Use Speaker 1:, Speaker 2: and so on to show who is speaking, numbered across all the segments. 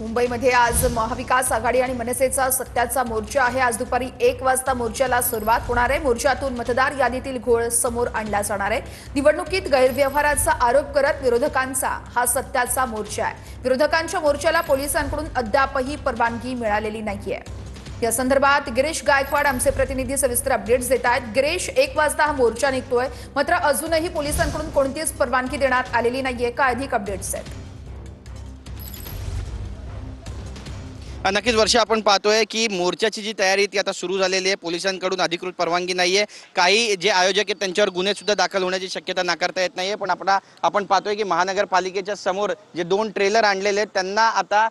Speaker 1: मुंबईमध्ये आज महाविकास आघाडी आणि मनसेचा सत्याचा मोर्चा आहे। आज दुपारी 1 वाजता मोर्चाला सुरुवात होणार आहे। मोर्चातून मतदार यादीतील घोळ समोर आणला जाणार आहे। निवडणुकीत गैरव्यवहाराचा आरोप करत विरोधकांचा हा सत्याचा मोर्चा आहे। विरोधकांच्या मोर्चाला पोलिसांकडून अद्यापही परवानगी मिळालेली नाहीये। या संदर्भात गिरीश गायकवाड आमचे प्रतिनिधी सविस्तर अपडेट्स देत आहेत। गिरीश, 1 वाजता हा मोर्चा निघतोय, मात्र अजूनही पोलिसांकडून कोणतीच परवानगी देण्यात आलेली नाहीये। काय अधिक अपडेट्स आहेत?
Speaker 2: नक्कीच वर्षा, आपण पाहतोय की मोर्चाची जी तयारी ती आता सुरू झालेली आहे। पोलिसांकडून अधिकृत परवानगी नाहीये। काही जे आयोजक आहेत त्यांच्यावर गुन्हे सुद्धा दाखल होण्याची शक्यता नाकारता येत नाहीये। पण आपण पाहतोय की महानगरपालिकेच्या समोर जे 2 ट्रेलर आणलेले आहेत त्यांना आता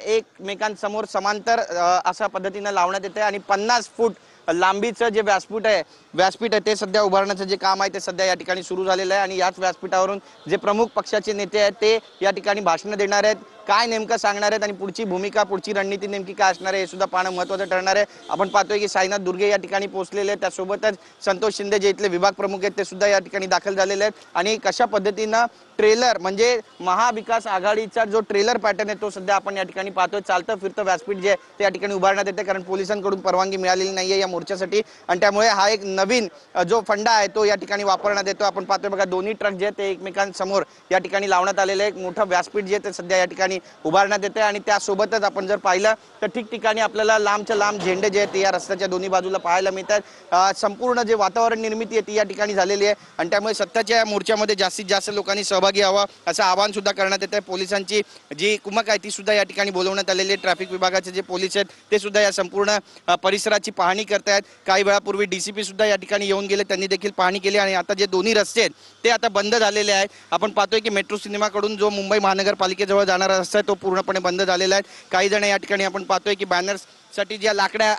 Speaker 2: एकमेकांसमोर समांतर अशा पद्धतीने लावण्यात येते आणि 50 फूट लांबीचं जे व्यासपीठ आहे ते सध्या उभारण्याचं जे काम आहे ते सध्या या ठिकाणी सुरू झालेलं आहे। आणि याच व्यासपीठावरून जे प्रमुख पक्षाचे नेते आहेत ते या ठिकाणी भाषण देणार आहेत, काय नेमकं सांगणार आहेत आणि पुढची भूमिका, पुढची रणनीती नेमकी काय असणार आहे हे सुद्धा पाहणं महत्त्वाचं ठरणार आहे। आपण पाहतोय की साईनाथ दुर्गे या ठिकाणी पोहोचलेले आहेत, त्यासोबतच संतोष शिंदे जे इथले विभाग प्रमुख आहेत ते सुद्धा या ठिकाणी दाखल झालेले आहेत। आणि कशा पद्धतीनं ट्रेलर म्हणजे महाविकास आघाडीचा जो ट्रेलर पॅटर्न आहे तो सध्या आपण या ठिकाणी पाहतोय। चालतं फिरतं व्यासपीठ जे ते या ठिकाणी उभारण्यात येते, कारण पोलिसांकडून परवानगी मिळालेली नाहीये या मोर्चासाठी आणि त्यामुळे हा एक नवीन जो फंडा आहे तो या ठिकाणी वापरण्यात येतो। आपण पाहतोय बघा, दोन्ही ट्रक जे ते एकमेकांसमोर या ठिकाणी लावण्यात आलेले एक मोठं व्यासपीठ जे ते सध्या या ठिकाणी उभारण्यात येते। आणि त्यासोबतच आपण जर पाहिलं तर ठिकठिकाणी आपल्याला लांबच्या लांब झेंडे जे आहेत या रस्त्याच्या दोन्ही बाजूला पाहायला मिळतात। संपूर्ण जे वातावरण निर्मिती आहे ती या ठिकाणी झालेली आहे आणि त्यामुळे सत्ताच्या मोर्चामध्ये जास्तीत जास्त लोकांनी सहभागी व्हावा असं आवाहन सुद्धा करण्यात येत आहे। पोलिसांची जी कुमक आहे ती सुद्धा या ठिकाणी बोलवण्यात आलेली आहे। ट्रॅफिक विभागाचे जे पोलीस आहेत ते सुद्धा या संपूर्ण परिसराची पाहणी करतायत। काही वेळापूर्वी डीसीपी सुद्धा या ठिकाणी येऊन गेले, त्यांनी देखील पाहणी केली आणि आता जे दोन्ही रस्ते आहेत ते आता बंद झालेले आहेत। आपण पाहतोय की मेट्रो सिनेमाकडून जो मुंबई महानगरपालिकेजवळ जाणारा रस्ता आहे तो पूर्णपणे बंद झालेला आहे। काही जण या ठिकाणी आपण पाहतोय की बॅनर्स साठी ज्या लाकड्या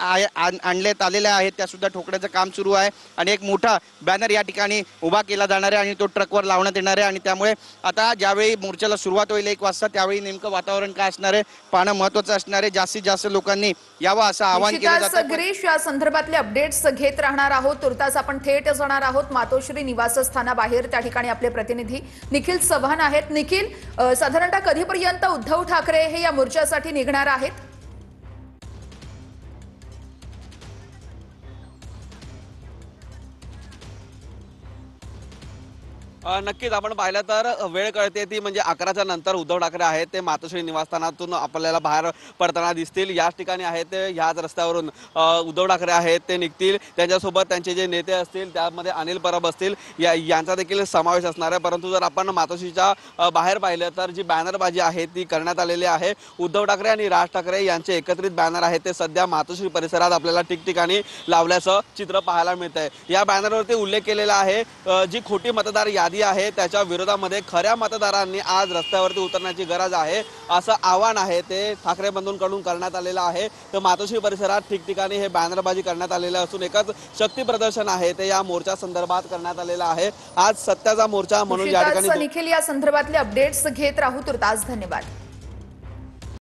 Speaker 2: आणण्यात आलेल्या आहेत त्या सुद्धा ठोकण्याचं काम सुरू आहे आणि एक मोठा बॅनर या ठिकाणी उभा केला जाणार आहे आणि तो ट्रकवर लावण्यात येणार आहे। आणि त्यामुळे आता ज्यावेळी मोर्चाला सुरुवात होईल 1 वाजता त्यावेळी नेमकं वातावरण काय असणार आहे पाहणं महत्त्वाचं असणार आहे। जास्तीत जास्त लोकांनी यावं असं आवाहन केलं जातं।
Speaker 1: गिरीश, या संदर्भातले अपडेट्स घेत राहणार आहोत। तुर्तास आपण थेट जाणार आहोत मातोश्री निवासस्थानाबाहेर, त्या ठिकाणी आपले प्रतिनिधी निखिल चव्हाण आहेत। निखिल, साधारणतः कधीपर्यंत उद्धव ठाकरे हे या मोर्चासाठी निघणार आहेत?
Speaker 3: नक्कीच आपण पाहिलं तर वेळ कळते ती म्हणजे 11च्या नंतर उद्धव ठाकरे आहेत ते मातोश्री निवासस्थानातून आपल्याला बाहेर पडताना दिसतील। याच ठिकाणी आहेत ते ह्याच रस्त्यावरून उद्धव ठाकरे आहेत ते निघतील। त्यांच्यासोबत त्यांचे जे नेते असतील त्यामध्ये अनिल परब असतील यांचा देखील समावेश असणार आहे। परंतु जर आपण मातोश्रीच्या बाहेर पाहिलं तर जी बॅनरबाजी आहे ती करण्यात आलेली आहे। उद्धव ठाकरे आणि राज ठाकरे यांचे एकत्रित बॅनर आहेत ते सध्या मातोश्री परिसरात आपल्याला ठिकठिकाणी लावल्याचं चित्र पाहायला मिळतंय। या बॅनरवरती उल्लेख केलेला आहे जी खोटी मतदार यादी आहे त्याच्या विरोधामध्ये खऱ्या मतदारांनी आज रस्त्यावरती उतरण्याची गरज आहे असं आवाहन आहे ते ठाकरे बंधूंकडून करण्यात आलेलं आहे। तर मातोश्री परिसरात ठिकठिकाणी हे बॅनरबाजी करण्यात आलेलं असून एकच शक्ती प्रदर्शन आहे ते या मोर्चा संदर्भात करण्यात आलेलं आहे। आज सत्याचा मोर्चा म्हणून या ठिकाणी
Speaker 1: निखिल, या संदर्भातले अपडेट्स घेत राहू। तुर्तास धन्यवाद।